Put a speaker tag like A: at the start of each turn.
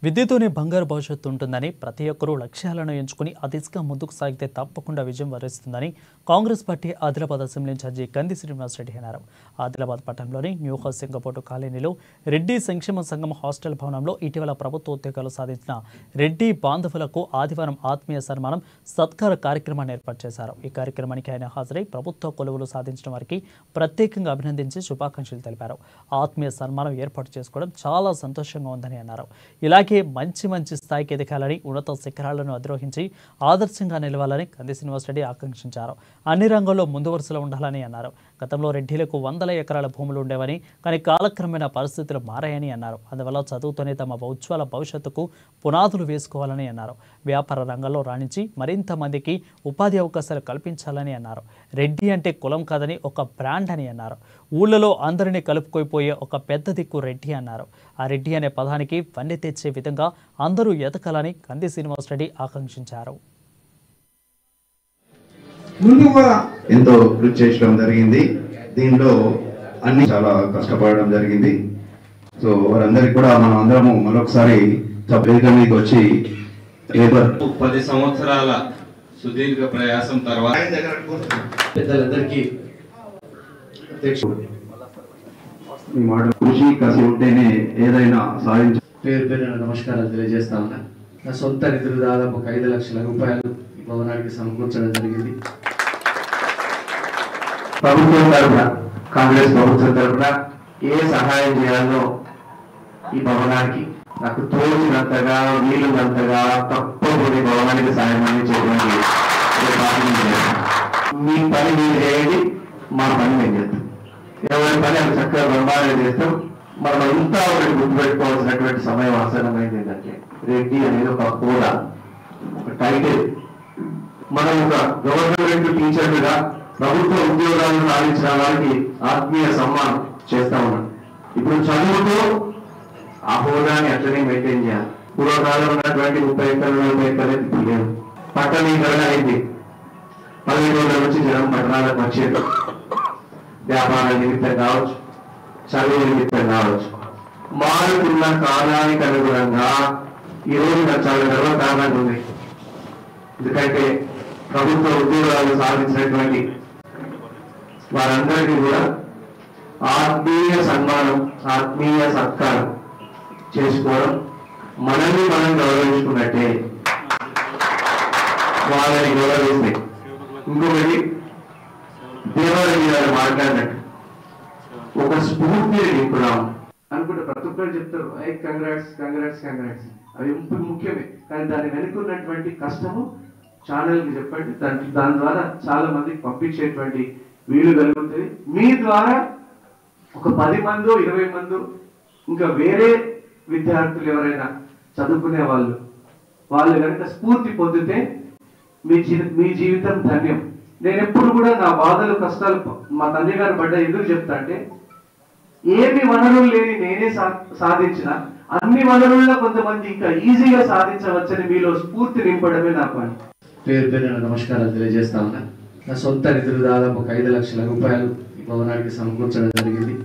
A: విద్యతోనే బంగారు భవిష్యత్తు ఉంటుందని ప్రతి ఒక్కరూ లక్ష్యాలను ఎంచుకుని ఆ దిశగా ముందుకు సాగితే తప్పకుండా విజయం వరిస్తుందని Congress party Adilabad assembly in-charge Kandi Srinivasa Reddy అన్నారు. ఆదిలాబాద్ పట్టణంలోని న్యూ హౌస్ సింగపోటు కాలనీలో రెడ్డి సంక్షేమ సంఘం హాస్టల్ భవనంలో ఇటీవల ప్రభుత్వ ఉద్యోగాలు సాధించిన రెడ్డి బాంధవులకు ఆదివారం ఆత్మీయ సన్మానం సత్కార కార్యక్రమాన్ని ఏర్పాటు చేశారు. ఈ కార్యక్రమానికి ఆయన హాజరై ప్రభుత్వ కొలువులు సాధించిన వారికి ప్రత్యేకంగా అభినందించి శుభాకాంక్షలు తెలిపారు. ఆత్మీయ సన్మానం ఏర్పాటు చేసుకోవడం చాలా సంతోషంగా ఉందని అన్నారు. ఇలాగే మంచి స్థాయికి ఎదగాలని, ఉన్నత శిఖరాలను అధిరోహించి ఆదర్శంగా నిలవాలని కంది శ్రీనివాసరెడ్డి ఆకాంక్షించారు. అన్ని రంగాల్లో ముందు వరుసలో ఉండాలని అన్నారు. గతంలో రెడ్డిలకు 100 ఎకరాల భూములు ఉండేవని, కానీ కాలక్రమేణా పరిస్థితులు మారాయని అన్నారు. అందువల్ల చదువుతోనే తమ ఉజ్వల భవిష్యత్తుకు పునాదులు వేసుకోవాలని అన్నారు. వ్యాపార రంగంలో రాణించి మరింత మందికి ఉపాధి అవకాశాలు కల్పించాలని అన్నారు. రెడ్డి అంటే కులం కాదని ఒక బ్రాండ్ అని అన్నారు. ఊళ్ళలో అందరినీ కలుపుకోపోయే ఒక పెద్ద దిక్కు రెడ్డి అన్నారు. ఆ రెడ్డి అనే పదానికి వన్నె తెచ్చే విధంగా అందరూ ఎదగాలని కంది శ్రీనివాసరెడ్డి ఆకాంక్షించారు.
B: ఎంతో కృషి చేయడం జరిగింది. దీనిలో అన్ని చాలా కష్టపడడం జరిగింది. సో వారందరికీ కూడా మనం అందరము మరొకసారి వేదికకి వచ్చి
C: 10 సంవత్సరాల సుదీర్ఘ ప్రయాసం తర్వాత
D: పెద్దలందరికీ
B: కృషి కసి ఉంటేనే ఏదైనా సాధించ
D: పేరు పేరున నమస్కారాలు తెలియజేస్తా ఉన్నా. నా సొంత నిధులు దాదాపు 5 లక్షల రూపాయలు ఈ భవనానికి సమకూర్చడం జరిగింది.
B: ప్రభుత్వం తరఫున, కాంగ్రెస్ ప్రభుత్వం తరఫున ఏ సహాయం చేయాలో ఈ భవనానికి నాకు తోచినంతగా, వీలున్నంతగా తప్పకుండా భవనానికి సాయం అని చెప్పండి. మీ పని మీరు చేయండి, మా పని మేము చేస్తాం. ఎవరి పని అది చక్కగా బ్రహ్మాండంగా చేస్తాం. మనం ఇంత ఒకటి గుర్తుపెట్టుకోవాల్సినటువంటి సమయం ఆసన్నమైంది. ఏంటంటే రెడ్డి అనేది ఒక హోదా, ఒక టైటిల్. మనం ఒక గవర్నమెంట్ టీచర్లుగా ప్రభుత్వ ఉద్యోగాలను సాధించిన వారికి ఆత్మీయ సన్మానం చేస్తా ఉన్నాం. ఇప్పుడు చదువుతూ ఆ హోదాని అట్లనే మెయింటైన్ చేయాలి. పూర్వకాలంలో ఉన్నటువంటి 30 ఎకరాలు 40 ఎకరాలు ఇప్పుడు లేవు. పట్టణీకరణ అయింది. పల్లెటూళ్ళ నుంచి జనం పట్టణాలకు వచ్చేది. వ్యాపార నిమిత్తం కావచ్చు, చదువు నిమిత్తం కావచ్చు. మారుతున్న కాలానికి అనుగుణంగా ఈరోజు నాకు చాలా గర్వకారణంగా ఉంది. ఎందుకంటే ప్రభుత్వ ఉద్యోగాలు సాధించినటువంటి వారందరికీ కూడా ఆత్మీయ సన్మానం, ఆత్మీయ సత్కారం చేసుకోవడం, మనల్ని మనం గౌరవించుకున్నట్టే వాళ్ళని గౌరవిస్తే. ఇంకొకటి దేవాలయం గారు మాట్లాడినట్టు ఒక స్ఫూర్తిని నింపుదాం అనుకుంటే ప్రతి ఒక్కరు చెప్తారు, ఐ కంగ్రాట్స్ కంగ్రాట్స్ కంగ్రాట్స్. అవి ముఖ్యమే, కానీ దాని వెనుకున్నటువంటి కష్టము ఛానల్కి చెప్పండి. దాని ద్వారా చాలా మందికి పంపించేటువంటి వీలు కలుగుతుంది. మీ ద్వారా ఒక 10 మందో 20 మందో ఇంకా వేరే విద్యార్థులు ఎవరైనా చదువుకునే వాళ్ళు కనుక స్ఫూర్తి పొందితే మీ జీవితం ధన్యం. నేను ఎప్పుడు కూడా నా బాధలు కష్టాలు మా తండ్రి గారు పడ్డ ఎందుకు చెప్తా అంటే, ఏమి వనరులు లేని నేనే సాధించిన అన్ని వనరుల్లో కొంతమంది ఇంకా ఈజీగా సాధించవచ్చని మీలో స్ఫూర్తి నింపడమే నా పని.
D: పేరు పేరున నమస్కారాలు తెలియజేస్తా ఉన్నా. నా సొంత నిధులు దాదాపు 5 లక్షల రూపాయలు ఈ భవనానికి సమకూర్చడం జరిగింది.